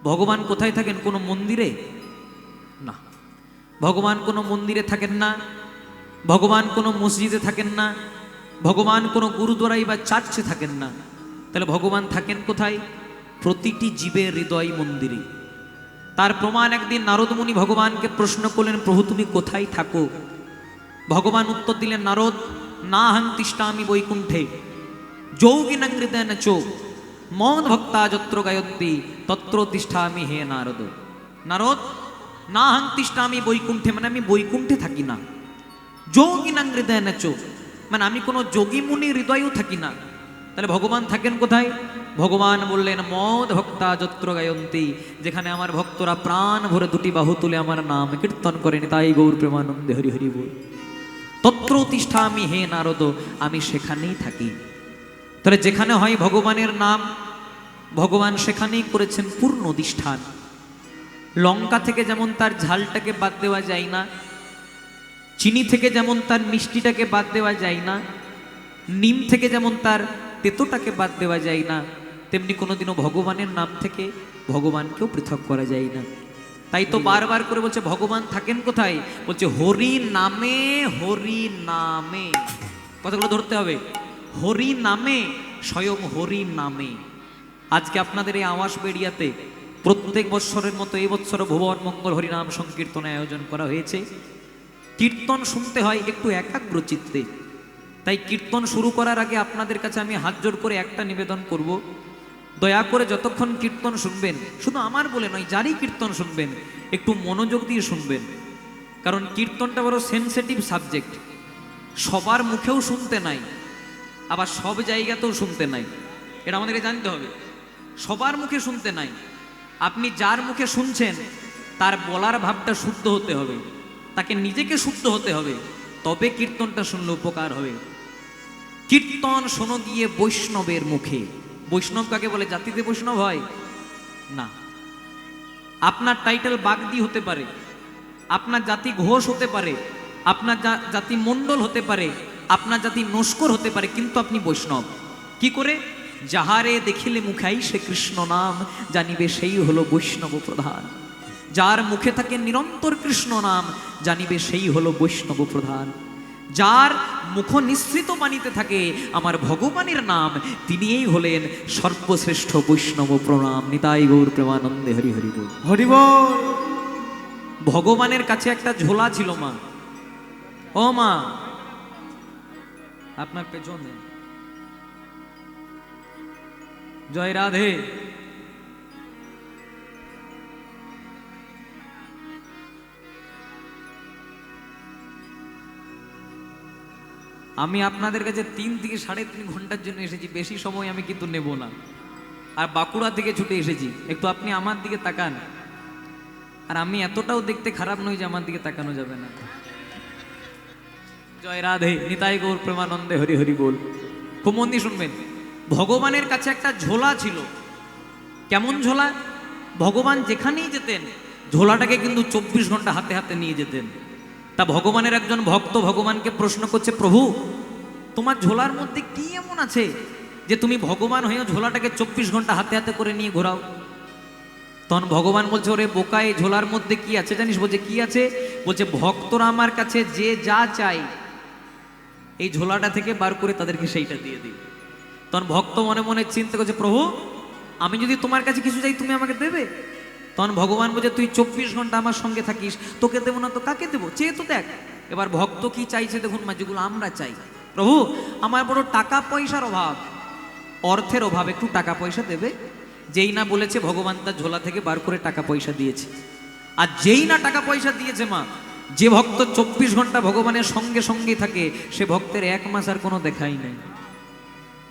ভগবান কোথায় থাকেন? কোনো মন্দিরে না, ভগবান কোনো মন্দিরে থাকেন না, ভগবান কোনো মসজিদে থাকেন না, ভগবান কোনো গুরুদ্বারাই বা চার্চে থাকেন না। তাহলে ভগবান থাকেন কোথায়? প্রতিটি জীবের হৃদয় মন্দিরে। তার প্রমাণ একদিন নারদ মুনি ভগবানকে প্রশ্ন করলেন, প্রভু তুমি কোথায় থাকো? ভগবান উত্তর দিলেন, নারদ, না হং তিষ্ঠামি বৈকুণ্ঠে যোগিনাং হৃদয়েন চো মদ ভক্তা যত্র গায়ন্তি তত্র তিষ্ঠামি হে নারদ। নারদ, না হং তিষ্ঠামি বৈকুণ্ঠে, মানে আমি বৈকুণ্ঠে থাকি না। যোগিনাং হৃদয়েন চো, মানে আমি কোনো যোগী মুনি হৃদয়েও থাকি না। তাহলে ভগবান থাকেন কোথায়? ভগবান বললেন, মদ ভক্তা যত্র গায়ন্তি, যেখানে আমার ভক্তরা প্রাণ ভরে দুটি বাহু তুলে আমার নাম কীর্তন করেনি, তাই গৌর প্রেমানন্দে হরি হরি বল। তত্র তিষ্ঠামি হে নারদ, আমি সেখানেই থাকি। তাহলে যেখানে হয় ভগবানের নাম, ভগবান সেখানেই করেছেন পূর্ণ অধিষ্ঠান। লঙ্কা থেকে যেমন তার ঝালটাকে বাদ দেওয়া যায় না, চিনি থেকে যেমন তার মিষ্টিটাকে বাদ দেওয়া যায় না, নিম থেকে যেমন তার তেতোটাকে বাদ দেওয়া যায় না, তেমনি কোনোদিনও ভগবানের নাম থেকে ভগবানকেও পৃথক করা যায় না। তাই তো বারবার করে বলছে ভগবান থাকেন কোথায়? বলছে হরি নামে, হরি নামে। কথাগুলো ধরতে হবে। হরি নামে, স্বয়ং হরি নামে। আজকে আপনাদের এই আওয়াজ বেরিয়াতে প্রত্যেক বৎসরের মতো এই বৎসর ভুবন মঙ্গল হরিনাম সংকীর্তনের আয়োজন করা হয়েছে। কীর্তন শুনতে হয় একটু একাগ্র চিত্তে। তাই কীর্তন শুরু করার আগে আপনাদের কাছে আমি হাত জোড় করে একটা নিবেদন করব, দয়া করে যতক্ষণ কীর্তন শুনবেন, শুধু আমার বলে নয়, যারই কীর্তন শুনবেন একটু মনোযোগ দিয়ে শুনবেন। কারণ কীর্তনটা বড় সেনসিটিভ সাবজেক্ট। সবার মুখেও শুনতে নাই, আবার সব জায়গাতেও শুনতে নাই, এটা আমাদেরকে জানতে হবে। সবার মুখে শুনতে নাই। আপনি যার মুখে শুনছেন তার বলার ভাবটা শুদ্ধ হতে হবে, তাকে নিজেকে শুদ্ধ হতে হবে, তবে কীর্তনটা শুনলে উপকার হবে। কীর্তন শোনো গিয়ে বৈষ্ণবের মুখে। বৈষ্ণব কাকে বলে? জাতিতে বৈষ্ণব হয় না। আপনার টাইটেল বাগদি হতে পারে, আপনার জাতি ঘোষ হতে পারে, আপনার জাতি মণ্ডল হতে পারে, আপনার জাতি নস্কর হতে পারে, কিন্তু আপনি বৈষ্ণব। কি করে? যাহারে দেখিলে মুখাই সে কৃষ্ণ নাম, জানিবে সেই হলো বৈষ্ণব প্রধান। যার মুখে থাকে নিরন্তর কৃষ্ণ নাম, জানিবে সেই হলো বৈষ্ণব প্রধান। যার মুখ নিঃসৃত বাণীতে থাকে আমার ভগবানের নাম, তিনিই হলেন সর্বশ্রেষ্ঠ বৈষ্ণব প্রণাম। নিতাই গৌর প্রেমানন্দে হরি হরি বল। হরি বল। ভগবানের কাছে একটা ঝোলা ছিল মা। ও মা, আপনার পেছনে জয় রাধে। আমি আপনাদের কাছে 3 থেকে 3.5 ঘন্টার জন্য এসেছি, বেশি সময় আমি কিন্তু নেব না। আর বাঁকুড়া থেকে ছুটে এসেছি। একটু আপনি আমার দিকে তাকান। আর আমি এতটাও দেখতে খারাপ নই যে আমার দিকে তাকানো যাবে না। জয় রাধে, নিতাই গৌর প্রেমানন্দে হরি হরি বল। খুব মন দিয়ে শুনবেন। ভগবানের কাছে একটা ঝোলা ছিল। কেমন ঝোলা? ভগবান যেখানেই যেতেন ঝোলাটাকে কিন্তু 24 ঘন্টা হাতে হাতে নিয়ে যেতেন। তা ভগবানের একজন ভক্ত ভগবানকে প্রশ্ন করছে, প্রভু তোমার ঝোলার মধ্যে কি এমন আছে যে তুমি ভগবান হয়েও ঝোলাটাকে 24 ঘন্টা হাতে হাতে করে নিয়ে ঘোরাও? তখন ভগবান বলছে, ওরে বোকা, এই ঝোলার মধ্যে কি আছে জানিস? বলছে কি আছে? বলছে ভক্তরা আমার কাছে যে যা চাই এই ঝোলাটা থেকে বার করে তাদেরকে সেইটা দিয়ে দিই। তখন ভক্ত মনে মনে চিন্তা করছে, প্রভু আমি যদি তোমার কাছে কিছু চাই তুমি আমাকে দেবে? তখন ভগবান বলছে, তুই 24 ঘন্টা আমার সঙ্গে থাকিস, তোকে দেবো না তো কাকে দেবো? চেয়ে তো দেখ। এবার ভক্ত কি চাইছে দেখুন মা, যেগুলো আমরা চাই। প্রভু আমার বড় টাকা পয়সার অভাব, অর্থের অভাব, একটু টাকা পয়সা দেবে। যেই না বলেছে ভগবান তার ঝোলা থেকে বার করে টাকা পয়সা দিয়েছে। আর যেই না টাকা পয়সা দিয়েছে মা, যে ভক্ত 24 ঘন্টা ভগবানের সঙ্গে সঙ্গে থাকে সে ভক্তের 1 মাস আর কোনো দেখাই নাই।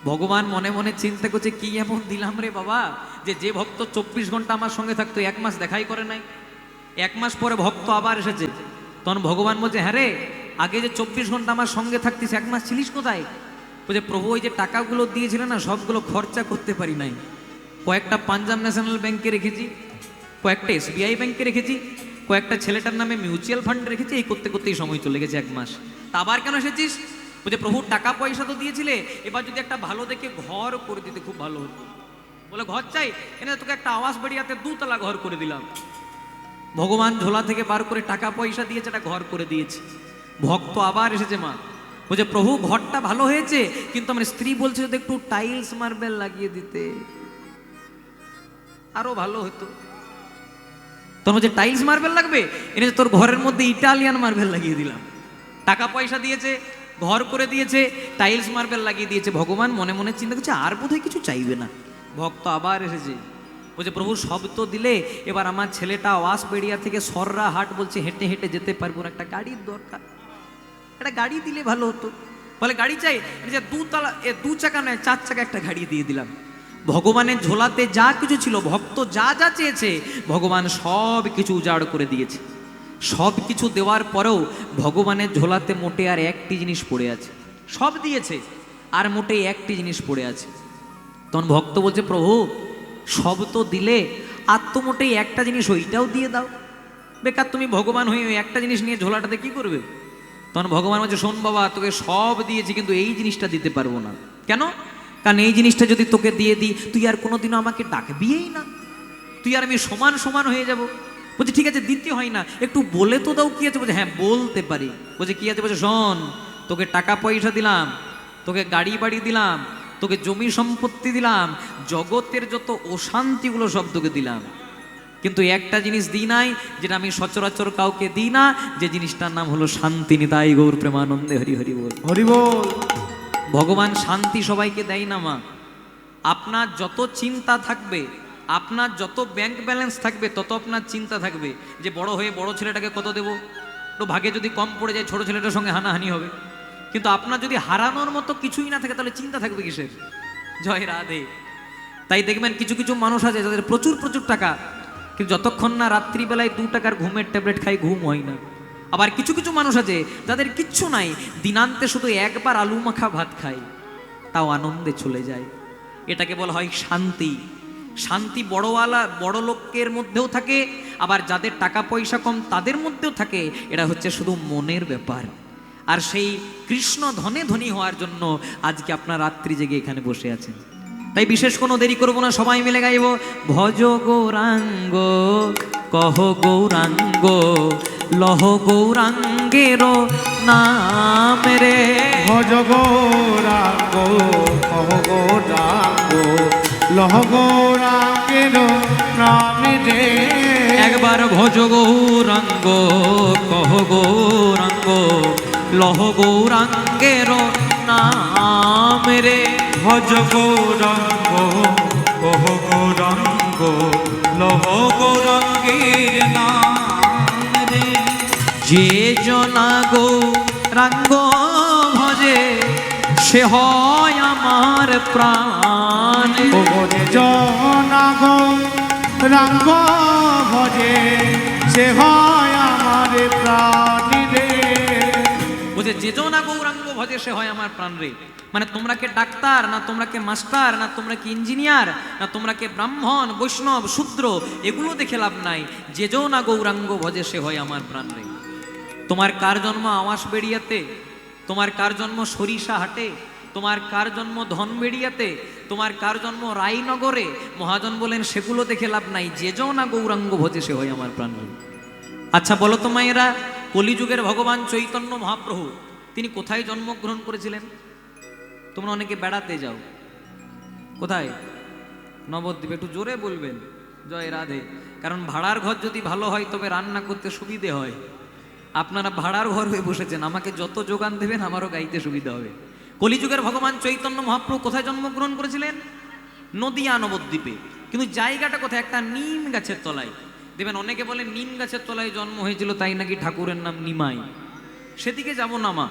ভগবান মনে মনে চিন্তা করছে, কি এমন দিলাম রে বাবা যে ভক্ত 24 ঘন্টা আমার সঙ্গে থাকতো 1 মাস দেখাই করে নাই। 1 মাস পরে ভক্ত আবার এসেছে। তখন ভগবান বলছে, হ্যাঁ রে, আগে যে 24 ঘন্টা আমার সঙ্গে থাকতিস 1 মাস ছিলিস কোথায়? বলছে, প্রভু ওই যে টাকাগুলো দিয়েছিলেন না সবগুলো খরচা করতে পারি নাই। কয়েকটা পাঞ্জাব ন্যাশনাল ব্যাংকে রেখেছি, কয়েকটা SBI ব্যাংকে রেখেছি, কয়েকটা ছেলেটার নামে মিউচুয়াল ফান্ড রেখেছি, এই করতে করতেই সময় চলে গেছে 1 মাস। তা আবার কেন এসেছিস? বলছে, প্রভু টাকা পয়সা তো দিয়েছিলে, এবার যদি একটা ভালো দেখে ঘর করে দিতে খুব ভালো হতো। বলে ঘর চাই, এনে তোকে একটা আওয়াজ বেরিয়াতে 2 তলা ঘর করে দিলাম। ভগবান ঝোলা থেকে বার করে টাকা পয়সা দিয়েছে, একটা ঘর করে দিয়েছে। ভক্ত আবার এসেছে, মা বলছে প্রভু ঘরটা ভালো হয়েছে, কিন্তু আমার স্ত্রী বলছে যদি একটু টাইলস মার্বেল লাগিয়ে দিতে আরো ভালো হতো। তোর বলছে টাইলস মার্বেল লাগবে, এনে তোর ঘরের মধ্যে ইটালিয়ান মার্বেল লাগিয়ে দিলাম। টাকা পয়সা দিয়েছে, ঘর করে দিয়েছে, টাইলস মার্বেল লাগিয়ে দিয়েছে। ভগবান মনে মনে চিন্তা করছে আর বোধহয় কিছু চাইবে না। ভক্ত আবার এসেছে, বলছে প্রভু সব তো দিলে, এবার আমার ছেলেটা ওয়াসবেড়িয়া থেকে সররা হাট বলছে হেঁটে হেঁটে যেতে পারবো না, একটা গাড়ির দরকার, একটা গাড়ি দিলে ভালো হতো। বলে গাড়ি চাই, 2 চাকা নয় 4 চাকা একটা গাড়ি দিয়ে দিলাম। ভগবানের ঝোলাতে যা কিছু ছিল, ভক্ত যা যা চেয়েছে ভগবান সব কিছু উজাড় করে দিয়েছে। সব কিছু দেওয়ার পরেও ভগবানের ঝোলাতে মোটে আর একটি জিনিস পড়ে আছে। সব দিয়েছে আর মোটে একটি জিনিস পড়ে আছে। তখন ভক্ত বলছে প্রভু সব তো দিলে, আর তো মোটেই একটা জিনিস ওইটাও দিয়ে দাও। বেকার তুমি ভগবান হয়ে ওই একটা জিনিস নিয়ে ঝোলাটাতে কি করবে? তখন ভগবান বলছে শোন বাবা, তোকে সব দিয়েছি কিন্তু এই জিনিসটা দিতে পারবো না। কেন? কারণ এই জিনিসটা যদি তোকে দিয়ে দিই, তুই আর কোনোদিনও আমাকে ডাকবিই না, তুই আর আমি সমান সমান হয়ে যাব। বলছে ঠিক আছে দিতে হয় না, একটু বলে তো দাও কি আছে। বলছে হ্যাঁ বলতে পারি। বলছে কি আছে? বলছে শোন, তোকে টাকা পয়সা দিলাম, তোকে গাড়ি বাড়ি দিলাম, তোকে জমি সম্পত্তি দিলাম, জগতের যত অশান্তিগুলো সব তোকে দিলাম, কিন্তু একটা জিনিস দিই নাই, যেটা আমি সচরাচর কাউকে দিই না, যে জিনিসটার নাম হলো শান্তি। নিতাই গৌর প্রেমানন্দে হরি হরি বল, হরি বল। ভগবান শান্তি সবাইকে দেয় না মা। আপনার যত চিন্তা থাকবে, আপনার যত ব্যাংক ব্যালেন্স থাকবে, তত আপনার চিন্তা থাকবে যে বড় হয়ে বড় ছেলেটাকে কত দেব, তো ভাগে যদি কম পড়ে যায় ছোট ছেলেটার সঙ্গে হানাহানি হবে। কিন্তু আপনার যদি হারানোর মতো কিছুই না থাকে, তাহলে চিন্তা থাকবে কিসের? জয় রাধে। তাই দেখবেন কিছু কিছু মানুষ আছে যাদের প্রচুর প্রচুর টাকা, কিন্তু যতক্ষণ না রাত্রিবেলায় 2 টাকার ঘুমের ট্যাবলেট খাই, ঘুম হয় না। আবার কিছু কিছু মানুষ আছে যাদের কিচ্ছু নাই, দিনান্তে শুধু একবার আলু মাখা ভাত খায়, তাও আনন্দে চলে যায়। এটাকে বলা হয় শান্তি। শান্তি বড় লোকের মধ্যেও থাকে, আবার যাদের টাকা পয়সা কম তাদের মধ্যেও থাকে। এটা হচ্ছে শুধু মনের ব্যাপার। আর সেই কৃষ্ণ ধনে ধনী হওয়ার জন্য আজকে আপনার রাত্রি জেগে এখানে বসে আছেন। তাই বিশেষ কোনো দেরি করবো না, সবাই মিলে গাইব ভজ গৌরাঙ্গ কহ গৌরাঙ্গ লহ গৌরাঙ্গের নাম রে। ভজ গৌরাঙ্গ কহ গৌরাঙ্গ লহ গৌরাঙ্গের নাম রে। একবার ভজ গৌরাঙ্গ কহ গৌরাঙ্গ লহ গৌরাঙ্গের নাম রে। ভজ গৌরাঙ্গ কহ গৌরাঙ্গ লহ গৌরাঙ্গের নাম রে। যে জনা গৌরাঙ্গ ভজে সে হয় আমার প্রাণ। ও ভজে জনা গৌরাঙ্গ ভজে সে হয় আমার প্রাণ রে। বুঝে যে জনা গৌরাঙ্গ ভজে সে হয় আমার প্রাণ রে। মানে তোমরা কে ডাক্তার না, তোমরা কে মাস্টার না, তোমরা কি ইঞ্জিনিয়ার না, তোমরা কে ব্রাহ্মণ বৈষ্ণব শূদ্র, এগুলো দেখে লাভ নাই। যে জনা গৌরাঙ্গ ভজে সে হয় আমার প্রাণ রে। তোমার কার জন্ম আওয়াসবেড়িয়াতে, তোমার কার জন্ম সরিষা হাটে, তোমার কার জন্ম ধনবেড়িয়াতে, তোমার কার জন্ম রায়নগরে, মহাজন বলেন সেগুলো দেখে লাভ নাই। যে জনা গৌরাঙ্গ ভজে সে হয় আমার প্রাণ রে। আচ্ছা বলো তো মায়েরা, কলিযুগের ভগবান চৈতন্য মহাপ্রভু তিনি কোথায় জন্মগ্রহণ করেছিলেন? তোমরা অনেকে বেড়াতে যাও, কোথায়? নবদ্বীপে। একটু জোরে বলবেন জয় রাধে। কারণ ভাড়ার ঘর যদি ভালো হয় তবে রান্না করতে সুবিধে হয়। আপনারা ভাড়ার ঘর হয়ে বসেছেন, আমাকে যত যোগান দেবেন আমারও গাইতে সুবিধা হবে। কলিযুগের ভগবান চৈতন্য মহাপ্রভু কোথায় জন্মগ্রহণ করেছিলেন? নদিয়া নবদ্বীপে। কিন্তু জায়গাটা কোথায়? একটা নিম গাছের তলায়। দেখবেন অনেকে বলেন নিম গাছের তলায় জন্ম হয়েছিল, তাই নাকি ঠাকুরের নাম নিমাই। সেদিকে যাব না মা,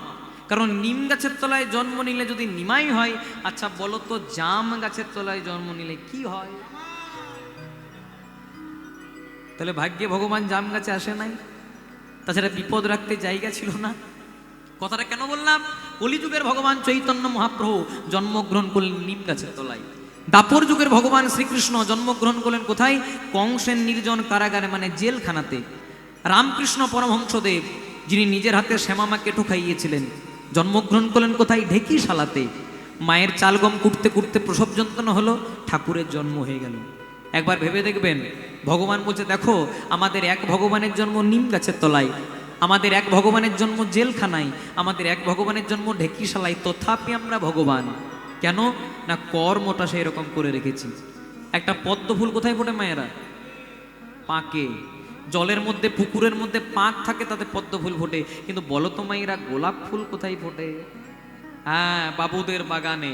কারণ নিম গাছের তলায় জন্ম নিলে যদি নিমাই হয়, আচ্ছা বলো তো জাম গাছের তলায় জন্ম নিলে কি হয়? তাহলে ভাগ্যে ভগবান জাম গাছে আসে নাই, তাছাড়া বিপদ রাখতে জায়গা ছিল না। কথাটা কেন বললাম? কলিযুগের ভগবান চৈতন্য মহাপ্রভু জন্মগ্রহণ করলেন নিম গাছের তলায়। দাপর যুগের ভগবান শ্রীকৃষ্ণ জন্মগ্রহণ করলেন কোথায়? কংসের নির্জন কারাগারে, মানে জেলখানাতে। রামকৃষ্ণ পরমহংসদেব যিনি নিজের হাতে শ্যামামা কেঠো খাইয়েছিলেন, জন্মগ্রহণ করলেন কোথায়? ঢেকিশালাতে। মায়ের চাল গম কুটতে কুটতে প্রসব যন্ত্রণা হলো, ঠাকুরের জন্ম হয়ে গেল। একবার ভেবে দেখবেন, ভগবান বলছে দেখো আমাদের এক ভগবানের জন্ম নিম গাছের তলায়, আমাদের এক ভগবানের জন্ম জেলখানায়, আমাদের এক ভগবানের জন্ম ঢেকিশালায়, তথাপি আমরা ভগবান। কেন না কর্মটা সেই রকম করে রেখেছি। একটা পদ্ম ফুল কোথায় ফোটে মায়েরা? পাকে। জলের মধ্যে পুকুরের মধ্যে পাক থাকে, তাতে পদ্ম ফুল ফোটে। কিন্তু বলো তো মায়েরা, গোলাপ ফুল কোথায় ফোটে? হ্যাঁ, বাবুদের বাগানে।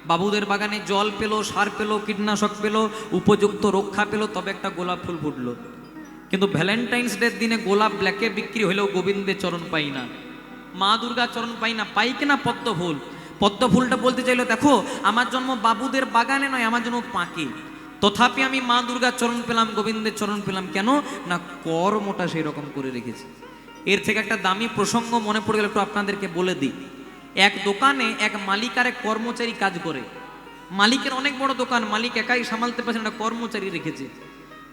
বাবুদের বাগানে জল পেলো, সার পেলো, কীটনাশক পেলো, উপযুক্ত রক্ষা পেলো, তবে একটা গোলাপ ফুল ফুটলো। কিন্তু ভ্যালেন্টাইন্স ডের দিনে গোলাপ ব্ল্যাকে বিক্রি হলেও গোবিন্দের চরণ পাই না, মা দুর্গার চরণ পাই না। পাই কিনা পদ্ম ফুল? পদ্ম ফুলটা বলতে চাইলো দেখো আমার জন্ম বাবুদের বাগানে নয়, আমার জন্ম পাকে, তথাপি আমি মা দুর্গার চরণ পেলাম, গোবিন্দের চরণ পেলাম। কেন না কর্মটা সেই রকম করে রেখেছি। এর থেকে একটা দামি প্রসঙ্গ মনে পড়ে গেল, একটু আপনাদেরকে বলে দিই। এক দোকানে এক মালিক আর এক কর্মচারী কাজ করে। মালিকের অনেক বড় দোকান, মালিক একাই সামালতে পারছে না, কর্মচারী রেখেছে।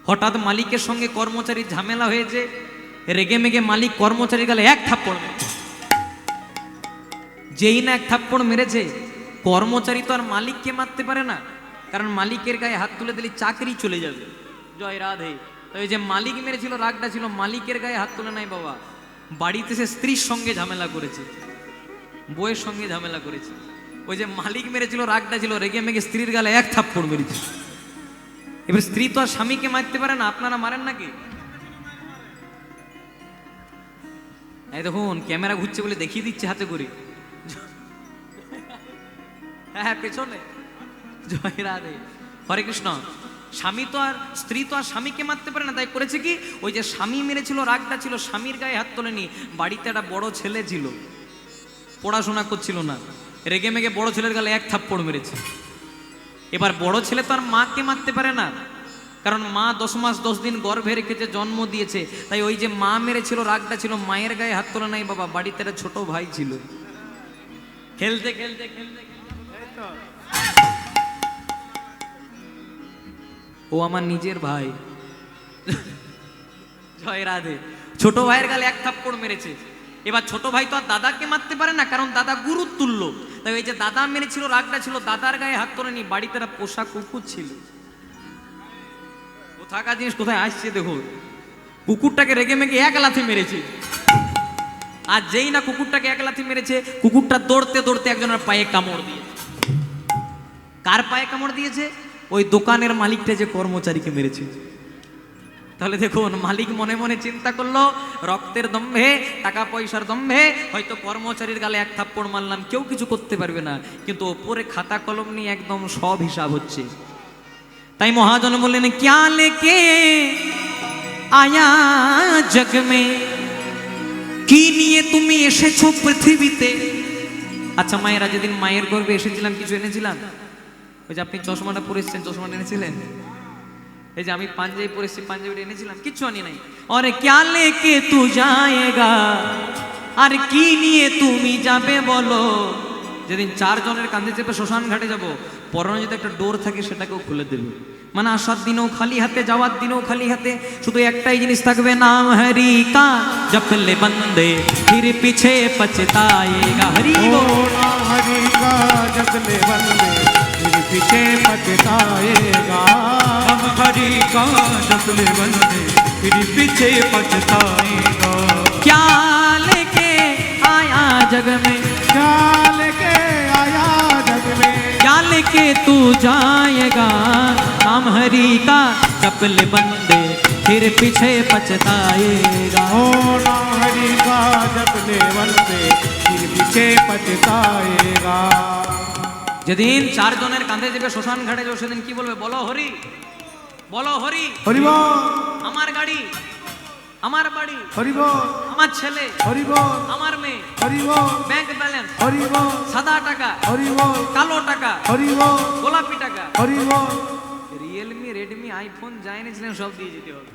হঠাৎ মালিকের সঙ্গে কর্মচারীর ঝামেলা হয়েছে, রেগে মেগে মালিক কর্মচারী গেলে এক থাপ্পড় মেরেছে। যেই না এক থাপ্পড় মেরেছে, কর্মচারী তো আর মালিককে মারতে পারে না, কারণ মালিকের গায়ে হাত তুলে দিলে চাকরি চলে যাবে। জয় রাধে। তো এই যে মালিক মেরেছিল, রাগটা ছিল, মালিকের গায়ে হাত তুলে নাই বাবা, বাড়িতে সে স্ত্রীর সঙ্গে ঝামেলা করেছে, বউয়ের সঙ্গে ঝামেলা করেছে। ওই যে মালিক মেরেছিল, রাগটা ছিল, রেগে মেগে স্ত্রীর গালে এক থাপ্পড় মেরেছে। এবার স্ত্রী তো আর স্বামীকে মারতে পারে না, আপনারা মারেন নাকি? এই দেখুন ক্যামেরা ঘুরছে বলে দেখিয়ে দিচ্ছে হাতে করে। হ্যাঁ পেছনে। জয় রাধে, হরে কৃষ্ণ। স্বামী তো আর স্ত্রী তো আর স্বামীকে মারতে পারে না, তাই করেছে কি, ওই যে স্বামী মেরেছিল, রাগটা ছিল, স্বামীর গায়ে হাত তোলেনি। বাড়িতে একটা বড় ছেলে ছিল, পড়াশোনা করছিল না, রেগে মেগে বড় ছেলের গালে এক থাপ্পড় মেরেছে। এবার বড় ছেলে তো আর মাকে মারতে পারে না, কারণ মা 10 মাস 10 দিন গর্ভে রেখেছে, জন্ম দিয়েছে। তাই ওই যে মা মেরেছিল, রাগটা ছিল, মায়ের গায়ে হাত তোলা নাই বাবা, বাড়িতে একটা ছোট ভাই ছিল। খেলতে খেলতে খেলতে ও আমার নিজের ভাই। জয় রাধে। ছোট ভাইয়ের গালে এক থাপ্পড় মেরেছে। এবার ছোট ভাই তো আর দাদাকে মারতে পারে না, কারণ দাদা গুরুর তুল্য। তাই ওই যে দাদা মেরেছিল, রাগটা ছিল, দাদার গায়ে হাত তোলেনি। বাড়িতে একটা পোষা কুকুর ছিল। কোথাকার জিনিস কোথায় আসছে দেখো। কুকুরটাকে রেগে মেগে এক লাথি মেরেছে। আর যেই না কুকুরটাকে এক লাথি মেরেছে, কুকুরটা দৌড়তে দৌড়তে একজনের পায়ে কামড় দিয়েছে। কার পায়ে কামড় দিয়েছে? ওই দোকানের মালিকটা যে কর্মচারীকে মেরেছে। তাহলে দেখুন, মালিক মনে মনে চিন্তা করলো, রক্তের দম্ভে, টাকা পয়সার দম্ভে হয়তো কর্মচারীর গালে এক থাপ্পড় মারলাম, কেউ কিছু করতে পারবে না। কিন্তু ওপরে খাতা কলম নিয়ে একদম সব হিসাব হচ্ছে। তাই মহাজন বললেন, ক্যা লেকে আয়া জগ মে, কি নিয়ে তুমি এসেছো পৃথিবীতে? আচ্ছা মায়েরা, যেদিন মায়ের গর্ভে এসেছিলাম কিছু এনেছিলাম? ওই যে আপনি চশমাটা পরে এসেছেন, চশমাটা এনেছিলেন? এই যে আমি পাঞ্জাবি পরে এসেছি, পাঞ্জাবিটা এনেছিলাম? কিচ্ছু আনি নাই। আরে ক্যা লেকে তু যায়েগা, আর কি নিয়ে তুমি যাবে বলো? যেদিন 4 জনের কাঁধে চেপে শ্মশান ঘাটে যাবো, পরনে যদি একটা ডোর থাকে সেটাকেও খুলে দেবে। মানে আসার দিনেও খালি হাতে, যাওয়ার দিনেও খালি হাতে, শুধু একটাই জিনিস থাকবে, নাম হরি কা জপলে বন্দে ফির পিছে পছতায়েগা। হরি ओ नाम हरि का जपले बंदे फिर पीछे पछताएगा। हम हरि का जपले बंदे फिर पीछे पछताएगा। क्या लेके आया जग में, क्या लेके आया जग में, क्या लेके तू जाएगा? नाम हरि का जपले बंदे फिर पीछे पछताएगा। ओ नाम हरि का जपले बंदे फिर पीछे पछताएगा। যেদিন 4 জনের কাঁধে চেপে শ্মশান ঘাটে যাও, সেদিন কি বলবে? বলো হরি, বলো হরি। हरि बोल, আমার গাড়ি, আমার বাড়ি, हरि बोल, আমার ছেলে, हरि बोल, আমার মেয়ে, हरि बोल, ব্যাংক ব্যালেন্স, हरि बोल, সাদা টাকা, हरि बोल, কালো টাকা, हरि बोल, গোলাপি টাকা, हरि बोल। রিয়েলমি, রেডমি, আইফোন যা এনেছিলেন সব দিয়ে যেতে হবে।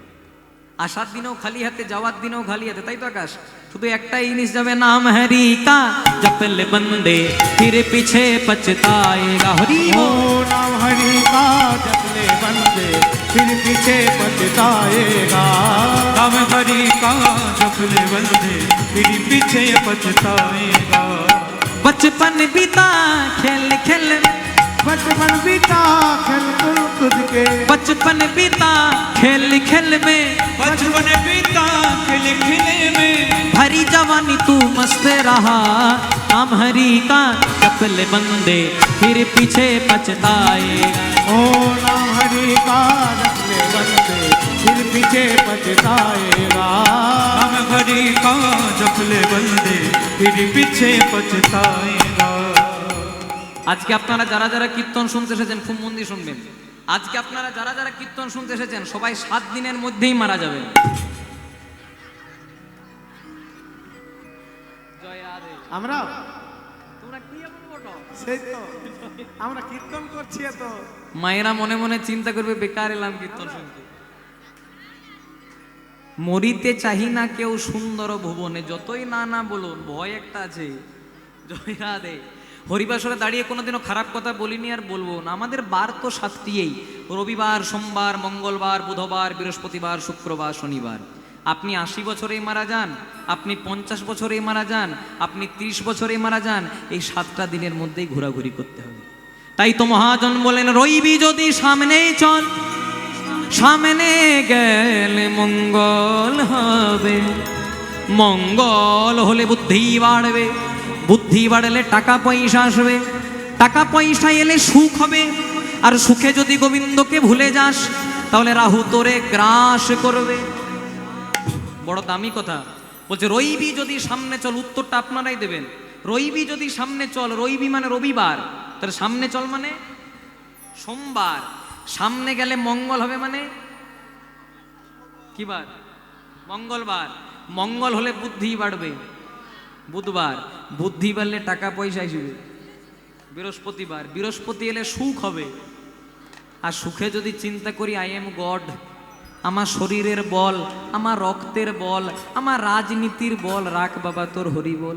আসার দিনেও খালি হাতে, যাওয়ার দিনেও খালি হাতে, তাই তো আকাশ? শুধু একটাই জিনিস যাবে, নাম হরি কা জপলে বন্দে ফির পিছে পছতায়েগা। হরি ओ बोल। नाम हरि का जपले बंदे फिर पीछे पछताएगा। हम हरि का जपले बंदे फिर पीछे पछताएगा। बचपन बीता खेल खेल बचपन बीता खेल कूद कूद के, बचपन बीता खेल खेल में, बचपन बीता खिल खिले में, भरी जवानी तू मस्त रहा, नाम हरि का जप ले बंदे फिर पीछे पछताएगा। ओ नाम हरि का जप ले बंदे फिर पीछे पछताएगा। नाम हरि का जप ले बंदे फिर पीछे पछताएगा। আজকে আপনারা যারা যারা কীর্তন শুনতে এসেছেন খুব মন দিয়ে শুনবেন। আজকে আপনারা যারা যারা কীর্তন শুনতে এসেছেন সবাই 7 দিনের মধ্যেই মারা যাবেন। জয় রাধে। আমরা তোমরা কি এমন বলো? সেই তো আমরা কীর্তন করছি তো। মায়েরা মনে মনে চিন্তা করবে বেকার এলাম কীর্তন শুনতে। মরিতে চাহি না কেউ সুন্দর ভুবনে, যতই না না বলুন ভয় একটা আছে। জয় রাধে। হরিবাসরে দাঁড়িয়ে কোনোদিনও খারাপ কথা বলিনি আর বলবো না। আমাদের বার তো 7টিই, রবিবার, সোমবার, মঙ্গলবার, বুধবার, বৃহস্পতিবার, শুক্রবার, শনিবার। আপনি 80 বছরেই মারা যান, আপনি 50 বছরেই মারা যান, আপনি 30 বছরেই মারা যান, এই 7টা দিনের মধ্যেই ঘোরাঘুরি করতে হবে। তাই তো মহাজন বলেন রইবি যদি সামনেই চল, সামনে গেলে মঙ্গল হবে, মঙ্গল হলে বুদ্ধি বাড়বে, বুদ্ধি বাড়লে টাকা পয়সা আসবে, টাকা পয়সা এলে সুখ হবে, আর সুখে যদি গোবিন্দকে ভুলে যাস তাহলে রাহু তোরে গ্রাস করবে। বড় দামি কথা বলছে রইবি যদি সামনে চল, উত্তরটা আপনারাই দেবেন। রইবি যদি সামনে চল, রইবি মানে রবিবার, তাহলে সামনে চল মানে সোমবার, সামনে গেলে মঙ্গল হবে মানে কি বার? মঙ্গলবার, মঙ্গল হলে বুদ্ধি বাড়বে, বুধবার, বুদ্ধি বাড়লে টাকা পয়সা আসবে, বৃহস্পতিবার, বৃহস্পতি এলে সুখ হবে, আর সুখে যদি চিন্তা করি আই এম গড, আমার শরীরের বল, আমার রক্তের বল, আমার রাজনীতির বল রাখ বাবা তোর হরি বল,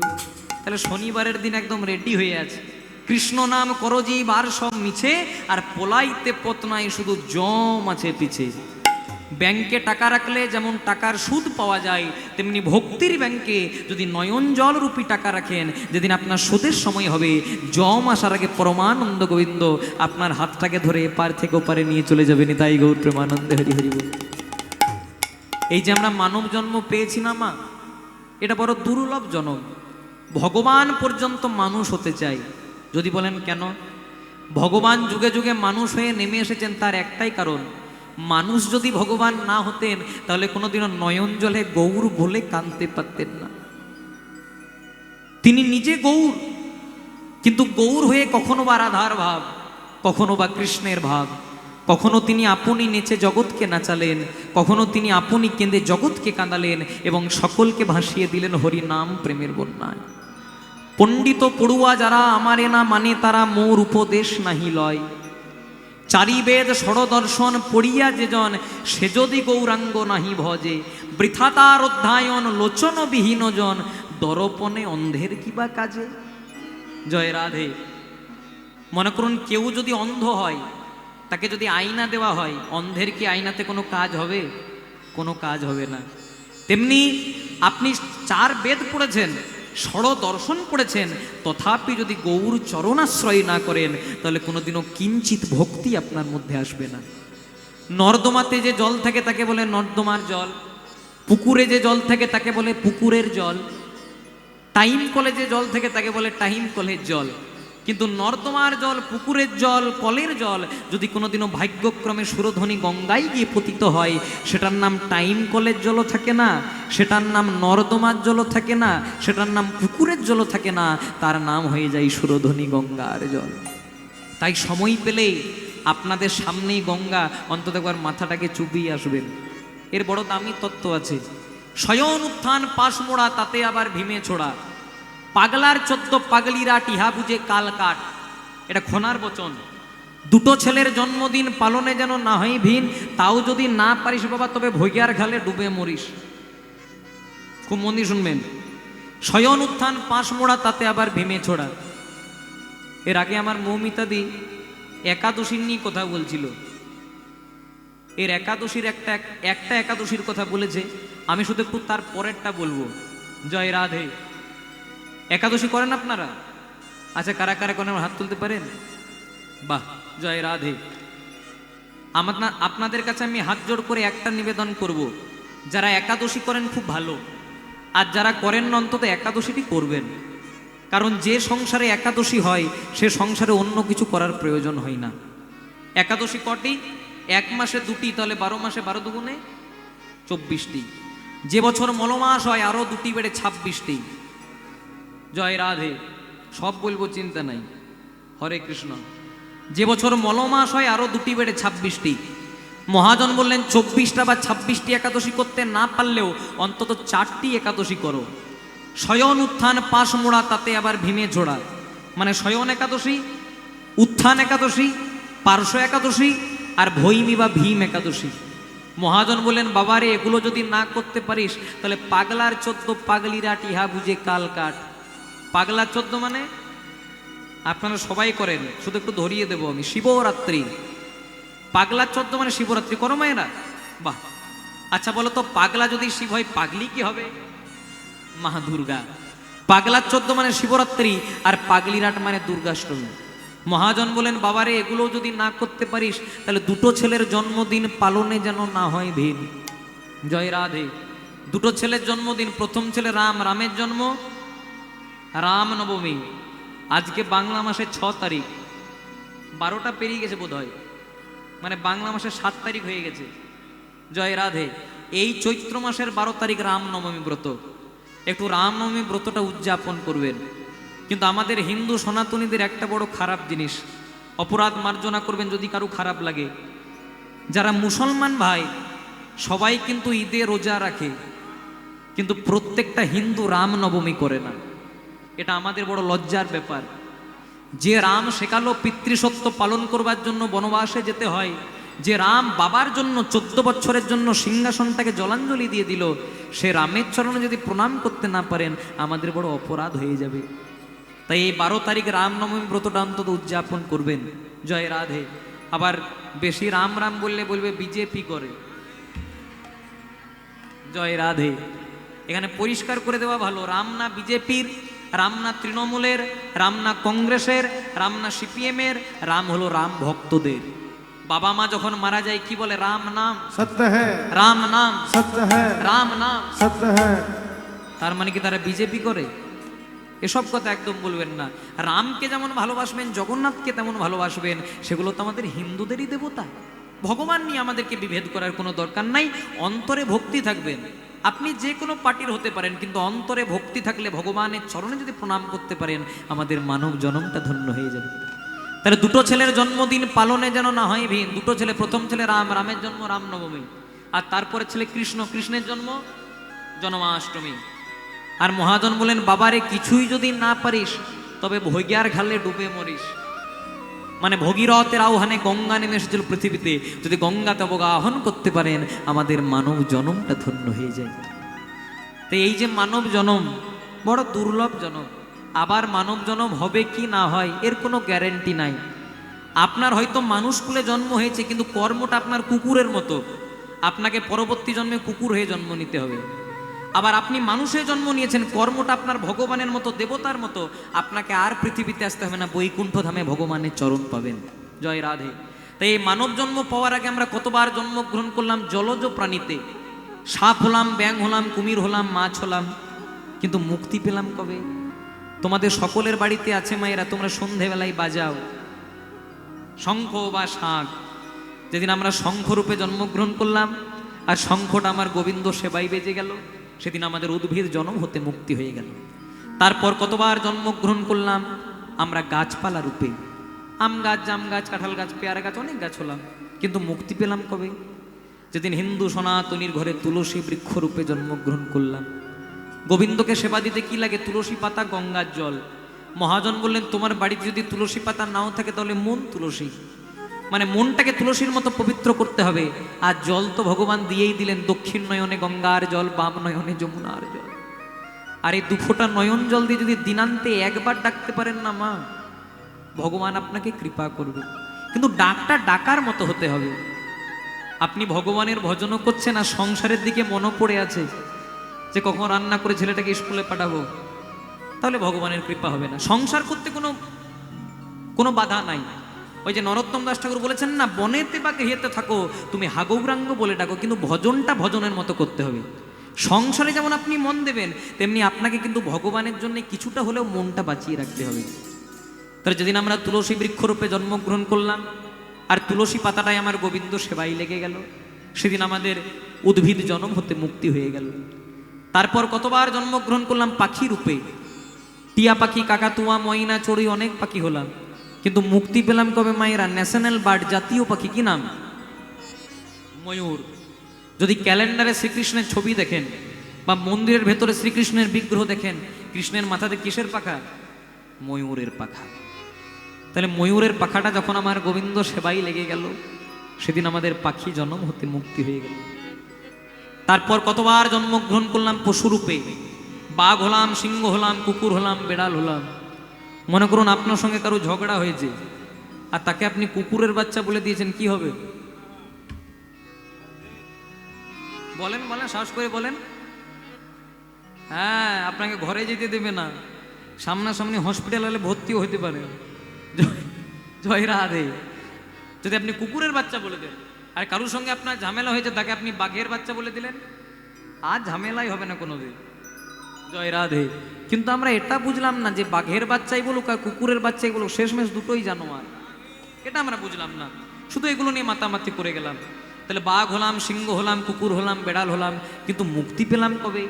তাহলে শনিবারের দিন একদম রেডি হয়ে আছে। কৃষ্ণ নাম করজি বার সব মিছে, আর পোলাইতে পতনাই শুধু জম আছে পিছে। ব্যাংকে টাকা রাখলে যেমন টাকার সুদ পাওয়া যায়, তেমনি ভক্তির ব্যাংকে যদি নয়ন জল রূপী টাকা রাখেন, যেদিন আপনার সুদের সময় হবে, জম আসার আগে পরমানন্দ গোবিন্দ আপনার হাতটাকে ধরে এপার থেকে ওপারে নিয়ে চলে যাবেন। তাই গৌর প্রেমানন্দে হরি হরি বল। এই যে আমরা মানব জন্ম পেয়েছি না মা, এটা বড় দুর্লভ জন্ম। ভগবান পর্যন্ত মানুষ হতে চাই। যদি বলেন কেন? ভগবান যুগে যুগে মানুষ হয়ে নেমে এসেছেন, তার একটাই কারণ, মানুষ যদি ভগবান না হতেন তাহলে কোনোদিনও নয়ন জলে গৌর বলে কাঁদতে পারতেন না। তিনি নিজে গৌর, কিন্তু গৌর হয়ে কখনো বা রাধার ভাব, কখনো বা কৃষ্ণের ভাব, কখনো তিনি আপনি নেচে জগৎকে নাচালেন, কখনো তিনি আপনি কেঁদে জগৎকে কাঁদালেন এবং সকলকে ভাসিয়ে দিলেন হরি নাম প্রেমের বন্যায়। পণ্ডিত পড়ুয়া যারা আমারে না মানে, তারা মোর উপদেশ নাহি লয়। চারি বেদ ষড়দর্শন পড়িয়া যেজন, সে যদি গৌরাঙ্গ নাহি ভজে। বৃথা তার অধ্যায়ন লোচন বিহীন জন, দরপনে অন্ধের কিবা কাজে। জয় রাধে। মনে করুন কেউ যদি অন্ধ হয়, তাকে যদি আয়না দেওয়া হয়, অন্ধের কি আয়নাতে কোনো কাজ হবে? কোনো কাজ হবে না। তেমনি আপনি 4 বেদ পড়েছেন, ষড় দর্শন পড়েছেন, তথাপি যদি গৌর চরণাশ্রয় না করেন তাহলে কোনোদিনও কিঞ্চিত ভক্তি আপনার মধ্যে আসবে না। নর্দমাতে যে জল থাকে তাকে বলে নর্দমার জল, পুকুরে যে জল থাকে তাকে বলে পুকুরের জল, টাইম কলে যে জল থাকে তাকে বলে টাইম কলের জল। কিন্তু নর্দমার জল, পুকুরের জল, কলের জল যদি কোনোদিনও ভাগ্যক্রমে সুরধ্বনি গঙ্গায় গিয়ে পতিত হয়, সেটার নাম টাইম কলের জলও থাকে না, সেটার নাম নর্দমার জলও থাকে না, সেটার নাম পুকুরের জলও থাকে না, তার নাম হয়ে যায় সুরধ্বনি গঙ্গার জল। তাই সময় পেলেই আপনাদের সামনেই গঙ্গা, অন্তত একবার মাথাটাকে চুপিয়ে আসবেন। এর বড় দামি তত্ত্ব আছে। শয়ন উত্থান পাশ মোড়া, তাতে আবার ভীমে ছোড়া। পাগলার 14 পাগলিরা টিহা বুঝে কাল কাট, এটা খোনার বচন। দুটো ছেলের জন্মদিন পালনে যেন না হয় ভিন, তাও যদি না পারিস বাবা তবে ভৈয়ার ঘালে ডুবে মরিস। খুব মন দিয়ে শুনবেন। শয়ন উত্থান পাশ মোড়া, তাতে আবার ভীমে ছোড়া। এর আগে আমার মৌমিতাদি একাদশীর নিয়ে কথা বলছিল। এর একাদশীর একটা একাদশীর কথা বলেছে, আমি শুধু একটু তার পরেরটা বলবো। জয় রাধে। একাদশী করেন আপনারা? আচ্ছা, কারা কারা কোন হাত তুলতে পারেন? বাহ, জয় রাধে। আপনাদের কাছে আমি হাত জোড় করে একটা নিবেদন করব, যারা একাদশী করেন খুব ভালো, আর যারা করেন না অন্তত একাদশীটি করবেন। কারণ যে সংসারে একাদশী হয় সে সংসারে অন্য কিছু করার প্রয়োজন হয় না। একাদশী কটি? 1 মাসে 2টি, তাহলে 12 মাসে 12 দুগুণে 24টি। যে বছর মলমাস হয় আরো 2টি বেড়ে 26টি। জয় রাধে। সব বলবো, চিন্তা নাই। হরে কৃষ্ণ। যে বছর মলমাস হয় আরো 2টি বেড়ে 26টি। মহাজন বললেন 24টা বা 26টি একাদশী করতে না পারলেও অন্তত 4টি একাদশী করো। শয়ন উত্থান পাশ মোড়া, তাতে আবার ভীমে ঝোড়া। মানে শয়ন একাদশী, উত্থান একাদশী, পার্শ্ব একাদশী আর ভৈমী বা ভীম একাদশী। মহাজন বললেন বাবারে, এগুলো যদি না করতে পারিস তাহলে পাগলার 14 পাগলিরা টিহা বুঝে কাল কাট। পাগলার 14 মানে আপনারা সবাই করেন, শুধু একটু ধরিয়ে দেবো আমি। শিবরাত্রি। পাগলার 14 মানে শিবরাত্রি করো মায়েরা? বাহ। আচ্ছা বলো তো, পাগলা যদি শিব হয় পাগলি কি হবে? মা দুর্গা। পাগলার 14 মানে শিবরাত্রি, আর পাগলিরাট মানে দুর্গাষ্টমী। মহাজন বলেন বাবারে, এগুলো যদি না করতে পারিস তাহলে 2টো ছেলের জন্মদিন পালনে যেন না হয় ভিন। জয় রাধে। 2টো ছেলের জন্মদিন, প্রথম ছেলে রাম, রামের জন্ম রাম নবমী। আজকে বাংলা মাসের 6 তারিখ, 12টা পেরিয়ে গেছে বোধ হয়, মানে বাংলা মাসের 7 তারিখ হয়ে গেছে। জয় রাধে। এই চৈত্র মাসের 12 তারিখ রামনবমী ব্রত। একটু রামনবমী ব্রতটা উদযাপন করবেন। কিন্তু আমাদের হিন্দু সনাতনীদের একটা বড় খারাপ জিনিস, অপরাধ মার্জনা করবেন যদি কারো খারাপ লাগে, যারা মুসলমান ভাই সবাই কিন্তু ঈদে রোজা রাখে, কিন্তু প্রত্যেকটা হিন্দু রামনবমী করে না। এটা আমাদের বড় লজ্জার ব্যাপার। যে রাম শেখালো পিতৃসত্য পালন করবার জন্য বনবাসে যেতে হয়, যে রাম বাবার জন্য 14 বছরের জন্য সিংহাসনটাকে জলাঞ্জলি দিয়ে দিল, সে রামের চরণে যদি প্রণাম করতে না পারেন আমাদের বড় অপরাধ হয়ে যাবে। তাই এই 12 তারিখ রামনবমী ব্রতটা অন্তত উদযাপন করবেন। জয় রাধে। আবার বেশি রাম রাম বললে বলবে বিজেপি করে। জয় রাধে। এখানে পরিষ্কার করে দেওয়া ভালো, রাম না বিজেপির, রাম না তৃণমূলের, রাম না কংগ্রেসের, রাম না সিপিএমের, রাম হলো রাম ভক্তদের। বাবা মা যখন মারা যায় কি বলে? রাম নাম सत्य है, রাম নাম सत्य है, রাম নাম। सत्य है। তার মানে কি তারা বিজেপি করে? এসব কথা একদম বলবেন না। রামকে যেমন ভালোবাসবেন, জগন্নাথকে তেমন ভালোবাসবেন, সেগুলো তো আমাদের হিন্দুদেরই দেবতা। ভগবান নিয়ে আমাদেরকে বিভেদ করার কোনো দরকার নাই। অন্তরে ভক্তি থাকবেন। আপনি যে কোনো পার্টির হতে পারেন, কিন্তু অন্তরে ভক্তি থাকলে ভগবানের চরণে যদি প্রণাম করতে পারেন আমাদের মানব জন্মটা ধন্য হয়ে যাবে। তাহলে 2টো ছেলের জন্মদিন পালনে যেন না হয় ভিন। 2টো ছেলে, প্রথম ছেলে রাম, রামের জন্ম রামনবমী, আর তারপরে ছেলে কৃষ্ণ, কৃষ্ণের জন্ম জন্মাষ্টমী। আর মহাজন বলেন বাবারে, কিছুই যদি না পারিস তবে ভৈগ্যার ঘালে ডুবে মরিস। মানে ভগীরথের আহ্বানে গঙ্গা নেমে এসেছিল পৃথিবীতে, যদি গঙ্গাতে অবগাহন করতে পারেন আমাদের মানব জনমটা ধন্য হয়ে যায়। তো এই যে মানব জনম বড় দুর্লভ জনম, আবার মানব জনম হবে কি না হয় এর কোনো গ্যারেন্টি নাই। আপনার হয়তো মানুষ কুলে জন্ম হয়েছে, কিন্তু কর্মটা আপনার কুকুরের মতো, আপনাকে পরবর্তী জন্মে কুকুর হয়ে জন্ম নিতে হবে। আবার আপনি মানুষে জন্ম নিয়েছেন, কর্মটা আপনার ভগবানের মতো, দেবতার মতো, আপনাকে আর পৃথিবীতে আসতে হবে না, বৈকুণ্ঠ ধামে ভগবানের চরণ পাবেন। জয় রাধে। তাই এই মানব জন্ম পাওয়ার আগে আমরা কতবার জন্মগ্রহণ করলাম জলজ প্রাণীতে, সাপ হলাম, ব্যাঙ হলাম, কুমির হলাম, মাছ হলাম, কিন্তু মুক্তি পেলাম কবে? তোমাদের সকলের বাড়িতে আছে মায়েরা, তোমরা সন্ধেবেলায় বাজাও শঙ্খ বা শাঁখ। যেদিন আমরা শঙ্খরূপে জন্মগ্রহণ করলাম আর শঙ্খটা আমার গোবিন্দ সেবাই বেজে গেল, সেদিন আমাদের উদ্ভিদ জন্ম হতে মুক্তি হয়ে গেল। তারপর কতবার জন্মগ্রহণ করলাম আমরা গাছপালা রূপে, আম গাছ, জাম গাছ, কাঁঠাল গাছ, পেয়ারা গাছ, অনেক গাছ হলাম, কিন্তু মুক্তি পেলাম কবে? যেদিন হিন্দু সনাতনীর ঘরে তুলসী বৃক্ষরূপে জন্মগ্রহণ করলাম। গোবিন্দকে সেবা দিতে কি লাগে? তুলসী পাতা, গঙ্গার জল। মহাজন বললেন তোমার বাড়িতে যদি তুলসী পাতা নাও থাকে তাহলে মন তুলসী, মানে মনটাকে তুলসীর মতো পবিত্র করতে হবে। আর জল তো ভগবান দিয়েই দিলেন, দক্ষিণ নয়নে গঙ্গার জল, বাম নয়নে যমুনার জল। আর এই 2 ফোঁটা নয়ন জল দিয়ে যদি দিনান্তে একবার ডাকতে পারেন না মা, ভগবান আপনাকে কৃপা করবে। কিন্তু ডাকটা ডাকার মতো হতে হবে। আপনি ভগবানের ভজনও করছেন আর সংসারের দিকে মনও পড়ে আছে যে কখন রান্না করে ছেলেটাকে স্কুলে পাঠাবো, তাহলে ভগবানের কৃপা হবে না। সংসার করতে কোনো বাধা নাই। ওই যে নরোত্তম দাস ঠাকুর বলেছেন না, বনেতে বা গৃহেতে থাকো তুমি হাগৌরাঙ্গ বলে ডাকো, কিন্তু ভজনটা ভজনের মতো করতে হবে। সংসারে যেমন আপনি মন দেবেন, তেমনি আপনাকে কিন্তু ভগবানের জন্য কিছুটা হলেও মনটা বাঁচিয়ে রাখতে হবে। তাহলে যেদিন আমরা তুলসী বৃক্ষরূপে জন্মগ্রহণ করলাম, আর তুলসী পাতাটাই আমার গোবিন্দ সেবাই লেগে গেল, সেদিন আমাদের উদ্ভিদ জন্ম হতে মুক্তি হয়ে গেল। তারপর কতবার জন্মগ্রহণ করলাম পাখি রূপে, টিয়া পাখি, কাকাতুয়া, ময়না, চড়ুই, অনেক পাখি হলাম, কিন্তু মুক্তি পেলাম কবে মায়েরা? ন্যাশনাল বার্ড, জাতীয় পাখি, কি নাম? ময়ূর। যদি ক্যালেন্ডারে শ্রীকৃষ্ণের ছবি দেখেন বা মন্দিরের ভেতরে শ্রীকৃষ্ণের বিগ্রহ দেখেন, কৃষ্ণের মাথাতে কিসের পাখা? ময়ূরের পাখা। তাহলে ময়ূরের পাখাটা যখন আমার গোবিন্দ সেবাই লেগে গেল, সেদিন আমাদের পাখি জন্ম হতে মুক্তি হয়ে গেল। তারপর কতবার জন্মগ্রহণ করলাম পশুরূপে, বাঘ হলাম, সিংহ হলাম, কুকুর হলাম, বেড়াল হলাম। মনে করুন আপনার সঙ্গে কারো ঝগড়া হয়েছে, আর তাকে আপনি কুকুরের বাচ্চা বলে দিয়েছেন, কি হবে? বলেন বলেন, সাহস করে বলেন। হ্যাঁ, আপনাকে ঘরে যেতে দেবে না, সামনাসামনি হসপিটাল হলে ভর্তিও হতে পারে। জয় রাধে। যদি আপনি কুকুরের বাচ্চা বলে দেন, আর কারোর সঙ্গে আপনার ঝামেলা হয়েছে, তাকে আপনি বাঘের বাচ্চা বলে দিলেন, আর ঝামেলাই হবে না কোনোদিন। জয় রাধে। কিন্তু আমরা এটা বুঝলাম না যে বাঘের বাচ্চাই বলুক আর কুকুরের বাচ্চাই বলুক, শেষমেশ দুটোই জানোয়ার, এটা আমরা বুঝলাম না। শুধু এগুলো নিয়ে মাতামাতি করে গেলাম। তাহলে বাঘ হলাম, সিংহ হলাম, কুকুর হলাম, বেড়াল হলাম, কিন্তু মুক্তি পেলাম কবে?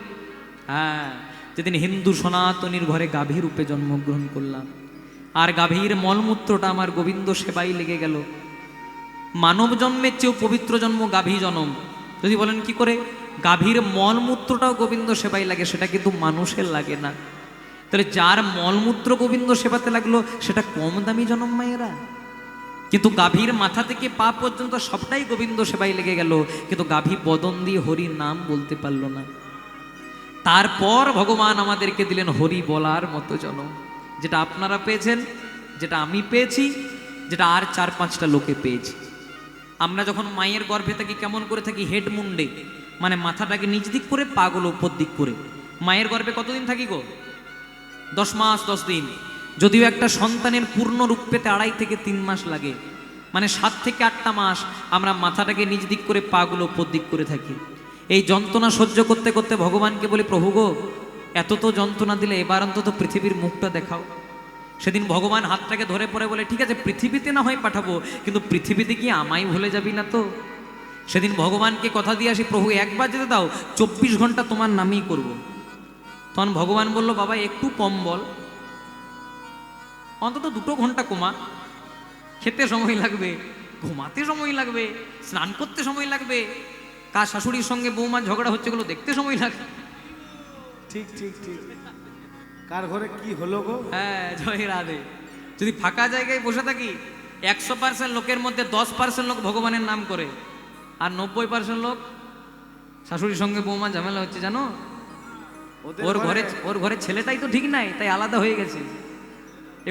হ্যাঁ, যেদিন হিন্দু সনাতনীর ঘরে গাভীর রূপে জন্মগ্রহণ করলাম, আর গাভীর মলমূত্রটা আমার গোবিন্দ সেবাই লেগে গেল। মানব জন্মের চেয়েও পবিত্র জন্ম গাভী জন্ম। যদি বলেন কি করে? গাভীর মলমূত্রটাও গোবিন্দ সেবাই লাগে, সেটা কিন্তু মানুষের লাগে না। তাহলে যার মলমূত্র গোবিন্দ সেবাতে লাগলো, সেটা কম দামি জন্ম মায়েরা। কিন্তু গাভীর মাথা থেকে পা পর্যন্ত সবটাই গোবিন্দ সেবাই লেগে গেল, কিন্তু গাভী বদন দিয়ে হরি নাম বলতে পারল না। তারপর ভগবান আমাদেরকে দিলেন হরি বলার মতো জন্ম, যেটা আপনারা পেয়েছেন, যেটা আমি পেয়েছি, যেটা আর 4-5টা লোকে পেয়েছি। আমরা যখন মায়ের গর্ভে থাকি কেমন করে থাকি? হেড মুন্ডে, মানে মাথাটাকে নিচ দিক করে, পাগুলো উপর দিক করে। মায়ের গর্ভে কতদিন থাকি গো? 10 মাস 10 দিন। যদিও একটা সন্তানের পূর্ণ রূপ পেতে 2.5 থেকে 3 মাস লাগে, মানে 7 থেকে 8টা মাস আমরা মাথাটাকে নিচ দিক করে, পাগুলো উপর দিক করে থাকি। এই যন্ত্রণা সহ্য করতে করতে ভগবানকে বলি, প্রভু গো, এত তো যন্ত্রণা দিলে, এবার অন্তত পৃথিবীর মুখটা দেখাও। সেদিন ভগবান হাতটাকে ধরে পড়ে বলে, ঠিক আছে পৃথিবীতে না হয় পাঠাবো, কিন্তু পৃথিবীতে কি আমায় ভুলে যাবি না তো? সেদিন ভগবানকে কথা দিয়ে আসি, প্রভু একবার যেতে দাও, 24 ঘন্টা তোমার নামই করব। তখন ভগবান বলল, বাবা একটু কম বল, অন্তত 2 ঘন্টা কমা। খেতে সময় লাগবে, ঘুমাতে সময় লাগবে, স্নান করতে সময় লাগবে, কার শাশুড়ির সঙ্গে বৌমার ঝগড়া হচ্ছে গুলো দেখতে সময় লাগবে। ঠিক ঠিক ঠিক। কার ঘরে কি হলো গো? হ্যাঁ, জয় রাধে। যদি ফাঁকা জায়গায় বসে থাকি, 100% লোকের মধ্যে 10% লোক ভগবানের নাম করে, আর 90% লোক শাশুড়ির সঙ্গে বৌমা ঝামেলা হচ্ছে, জানো? ওর ঘরে ছেলেটাই তো ঠিক নাই, তাই আলাদা হয়ে গেছে।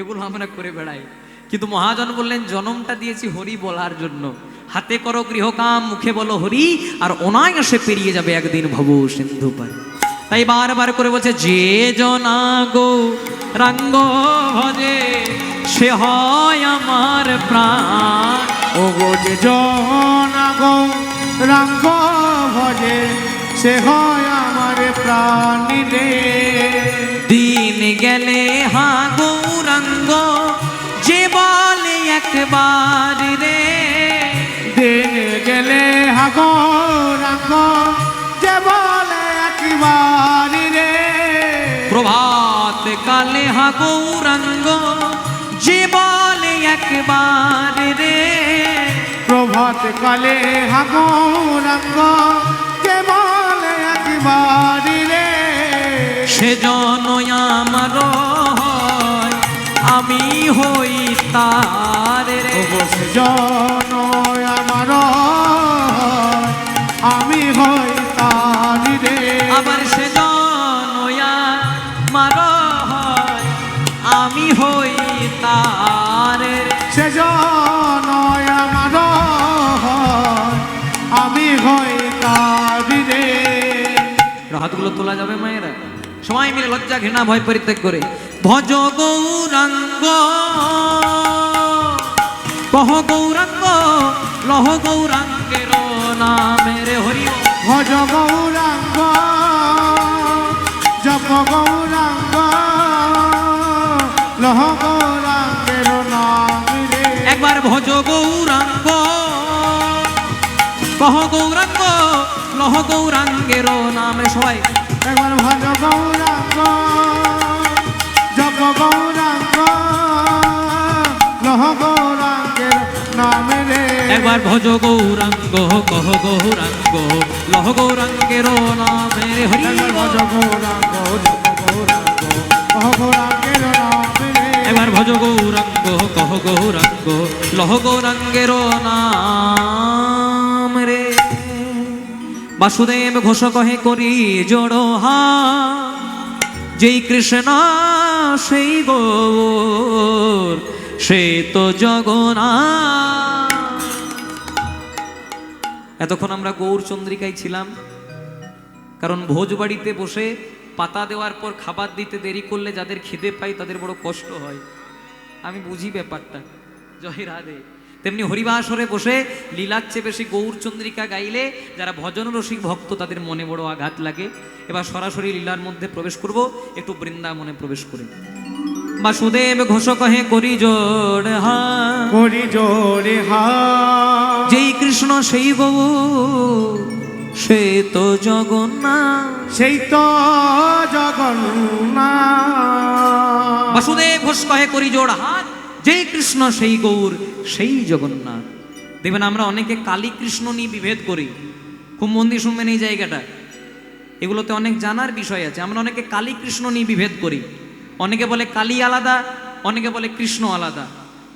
এগুলো আমরা করে বেড়াই। কিন্তু মহাজন বললেন, জনমটা দিয়েছি হরি বলার জন্য। হাতে করো গৃহকাম, মুখে বলো হরি, আর অনায়াসে পেরিয়ে যাবে একদিন ভব সিন্ধু পার। তাই বারবার করে বলছে, যে জনা গো রাঙ্গ ভজে, সে হয় আমার প্রাণ। ও গো যে জনা গো রাঙ্গ ভজে, সে হয় আমার প্রাণ রে। দিন গেলে হা গৌরাঙ্গ, যে বলে একবার রে। দিন গেলে হা গৌরাঙ্গ, যে বলে একবার রে। প্রভাত কালে হা গৌরাঙ্গ, যে বলে একবার রে। প্রভাত কালে হা গৌরাঙ্গ, যে বলে একবার রে। সেজন আমার হয়, আমি হই তার রে। সেজন আমার হয়, আমি হই তার রে। আবার সেজন আমার হয়, আমি হই তার রে। সেজন আমার হয়, আমি হই তার রে। হাতগুলো তোলা যাবে মায়েরা? সবাই মিলে লজ্জা ঘৃণা ভয় পরিত্যাগ করে ভজ গৌরাঙ্গ কহ গৌরাঙ্গ লহ গৌরাঙ্গের নামের হরি ওম। ভজ গৌরাঙ্গ জপ গৌরাঙ্গ লহ গৌরাঙ্গের নাম রে। একবার ভজ গৌরাঙ্গ কহ গৌরাঙ্গ লহ গৌরাঙ্গের নামে সবাই একবার ভজ গৌরাঙ্গ জপ গৌরাঙ্গ লহ গৌরাঙ্গের নাম রে। একবার ভজ গৌরাঙ্গ কহ গৌরাঙ্গ লহ গৌরাঙ্গের নামে হরি একবার ভজ ওম। গৌরাঙ্গ জপ গৌরাঙ্গ লহ গৌরাঙ্গের নাম রে। একবার ভজ গৌরাঙ্গ কহ গৌরাঙ্গ লহ গৌরাঙ্গের নাম রে। বাসুদেব ঘোষ কহে করি জড় হা যেই কৃষ্ণ সেই গৌর সে তো জগন্নাথ। এতক্ষণ আমরা গৌর চন্দ্রিকায় ছিলাম, কারণ ভোজবাড়িতে বসে পাতা দেওয়ার পর খাবার দিতে দেরি করলে যাদের খিদে পায় তাদের বড় কষ্ট হয়। আমি বুঝি ব্যাপারটা, জয় রাধে। তেমনি হরিবাসরে বসে লীলার চেয়ে বেশি গৌর চন্দ্রিকা গাইলে যারা ভজন রসিক ভক্ত তাদের মনে বড় আঘাত লাগে। এবার সরাসরি লীলার মধ্যে প্রবেশ করব, একটু বৃন্দাবনে প্রবেশ করে। বাসুদেব ঘোষ কহে করি জোড় হা করি জোরে হা যেই কৃষ্ণ সেই গৌর সে তো জগন্নাথ। সেই তো জগন্নাথ। বাসুদেব ঘোষ কহে করি জোড় হাত যেই কৃষ্ণ সেই গৌর সেই জগন্নাথ। দেখবেন আমরা অনেকে কালী কৃষ্ণ নিয়ে বিভেদ করি, খুব মন দিয়ে শুনবেন এই জায়গাটা, এগুলোতে অনেক জানার বিষয় আছে। আমরা অনেকে কালী কৃষ্ণ নিয়ে বিভেদ করি, অনেকে বলে কালী আলাদা, অনেকে বলে কৃষ্ণ আলাদা।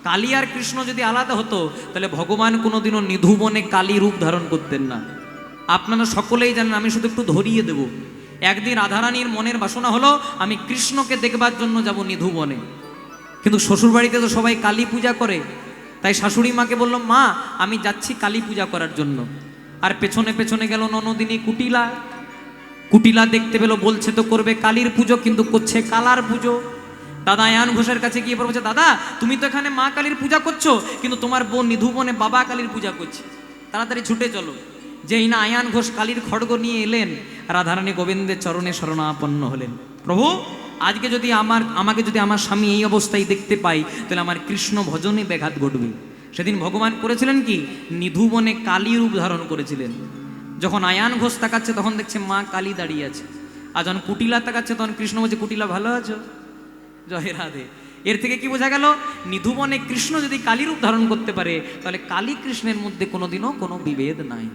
কালী আর কৃষ্ণ যদি আলাদা হতো তাহলে ভগবান কোনোদিনও নিধুবনে কালী রূপ ধারণ করতেন না। আপনারা সকলেই জানেন, আমি শুধু একটু ধরিয়ে দেব। একদিন রাধারানীর মনের বাসনা হলো আমি কৃষ্ণকে দেখবার জন্য যাব নিধুবনে, কিন্তু শ্বশুরবাড়িতে তো সবাই কালী পূজা করে, তাই শাশুড়ি মাকে বলল মা আমি যাচ্ছি কালী পূজা করার জন্য। আর পেছনে পেছনে গেল ননদিনী কুটিলা। কুটিলা দেখতে পেলো, বলছে তো করবে কালীর পুজো কিন্তু করছে কালার পুজো। দাদা আয়ান ঘোষের কাছে গিয়ে বলছে দাদা তুমি তো এখানে মা কালীর পূজা করছো, কিন্তু তোমার বোন নিধুবনে বাবা কালীর পূজা করছে, তাড়াতাড়ি ছুটে চলো। যেই না আয়ান ঘোষ কালীর খড়গ নিয়ে এলেন, রাধারানী গোবিন্দের চরণে শরণাপন্ন হলেন। প্রভু আজকে যদি আমাকে যদি আমার স্বামী এই অবস্থায় দেখতে পাই তাহলে আমার কৃষ্ণ ভজনে ব্যাঘাত ঘটবে। সেদিন ভগবান করেছিলেন কি, নিধুবনে কালী রূপ ধারণ করেছিলেন। যখন আয়ান ঘোষ তাকাচ্ছে তখন দেখছে মা কালী দাঁড়িয়ে আছে, আর যখন কুটিলা তাকাচ্ছে তখন কৃষ্ণ বলছে কুটিলা ভালো আছো, জয় রাধে। এর থেকে কি বোঝা গেল, নিধুবনে কৃষ্ণ যদি কালী রূপ ধারণ করতে পারে তাহলে কালী কৃষ্ণের মধ্যে কোনোদিনও কোনো বিভেদ নাই।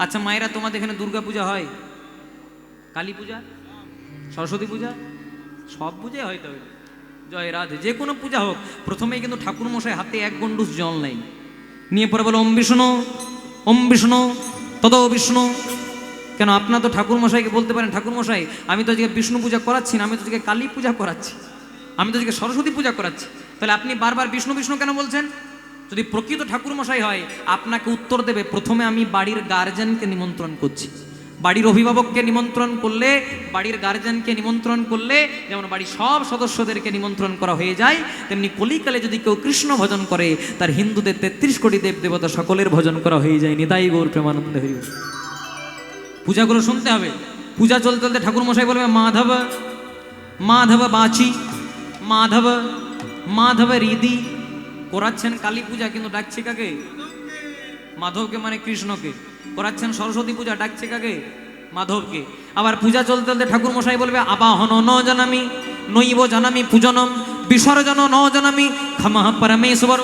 আচ্ছা মায়েরা, তোমাদের এখানে দুর্গা পূজা হয়, কালী পূজা, সরস্বতী পূজা, সব পূজাই হয় তবে, জয় রাধে। যে কোনো পূজা হোক প্রথমেই কিন্তু ঠাকুর মশাই হাতে এক গন্ডুস জল নেই, নিয়ে পরে বলো ওম বিষ্ণু তদ বিষ্ণু। কেন আপনার তো ঠাকুর মশাইকে বলতে পারেন ঠাকুর মশাই আমি তো আজকে বিষ্ণু পূজা করাচ্ছি না, আমি তো আজকে কালী পূজা করাচ্ছি, আমি তো আজকে সরস্বতী পূজা করাচ্ছি, তাহলে আপনি বারবার বিষ্ণু বিষ্ণু কেন বলছেন? যদি প্রকৃত ঠাকুর মশাই হয় আপনাকে উত্তর দেবে প্রথমে আমি বাড়ির গার্জেনকে নিমন্ত্রণ করছি। বাড়ির অভিভাবককে নিমন্ত্রণ করলে, বাড়ির গার্জেনকে নিমন্ত্রণ করলে যেমন বাড়ির সব সদস্যদেরকে নিমন্ত্রণ করা হয়ে যায়, তেমনি কলিকালে যদি কেউ কৃষ্ণ ভজন করে তার হিন্দুদের 33 কোটি দেব দেবতা সকলের ভজন করা হয়ে যায়। নিতাই গৌর প্রেমানন্দ হরি। পূজাগুলো শুনতে হবে। পূজা চলতে চলতে ঠাকুর মশাই বলবে মাধব মাধব বাঁচি, মাধব মাধব হৃদি। করাচ্ছেন কালী পূজা কিন্তু ডাকছে কাকে? মাধবকে, মানে কৃষ্ণকে। করাচ্ছেন সরস্বতী পূজা, ডাকছে কাকে? মাধবকে। আবার পূজা চলতে চলতে ঠাকুর মশাই বলবে আবাহন ন জানামি নৈব জানামি পূজনম বিসর্জন ন জানামি ক্ষমা পরমেশ্বর।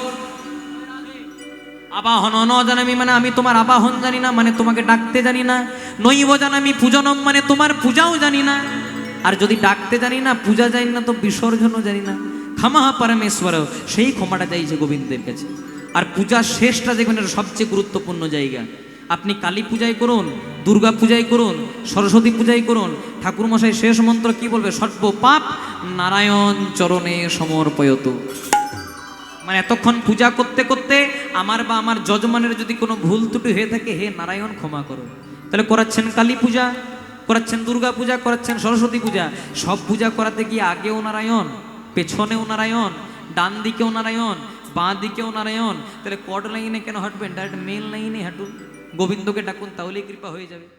আবাহন ন জানামি মানে আমি তোমার আবাহন জানি না, মানে তোমাকে ডাকতে জানি না। নৈব জানামি পূজনম মানে তোমার পূজাও জানি না। আর যদি ডাকতে জানি না, পূজা জানি না, তো বিসর্জনও জানি না। ক্ষমা পরমেশ্বর, সেই ক্ষমাটা চাইছে গোবিন্দের কাছে। আর পূজার শেষটা দেখবেন এটা সবচেয়ে গুরুত্বপূর্ণ জায়গা। আপনি কালী পূজাই করুন, দুর্গা পূজাই করুন, সরস্বতী পূজাই করুন, ঠাকুরমশাই শেষ মন্ত্র কি বলবে? সর্ব পাপ নারায়ণ চরণে সমর্পয়ত। মানে এতক্ষণ পূজা করতে করতে আমার বা আমার যজমানের যদি কোনো ভুল ত্রুটি হয়ে থাকে, হে নারায়ণ ক্ষমা করো। তাহলে করাচ্ছেন কালী পূজা, করাচ্ছেন দুর্গা পূজা, করাচ্ছেন সরস্বতী পূজা, সব পূজা করাতে গিয়ে আগেও নারায়ণ, পেছনেও নারায়ণ, ডান দিকেও নারায়ণ, বাঁ দিকেও নারায়ণ, তাহলে কট লাইনে কেন হাঁটবেন? ডাইরেক্ট মেল লাইনে হাঁটুন, গোবিন্দকে ডাকুন, তাহলেই কৃপা হয়ে যাবে।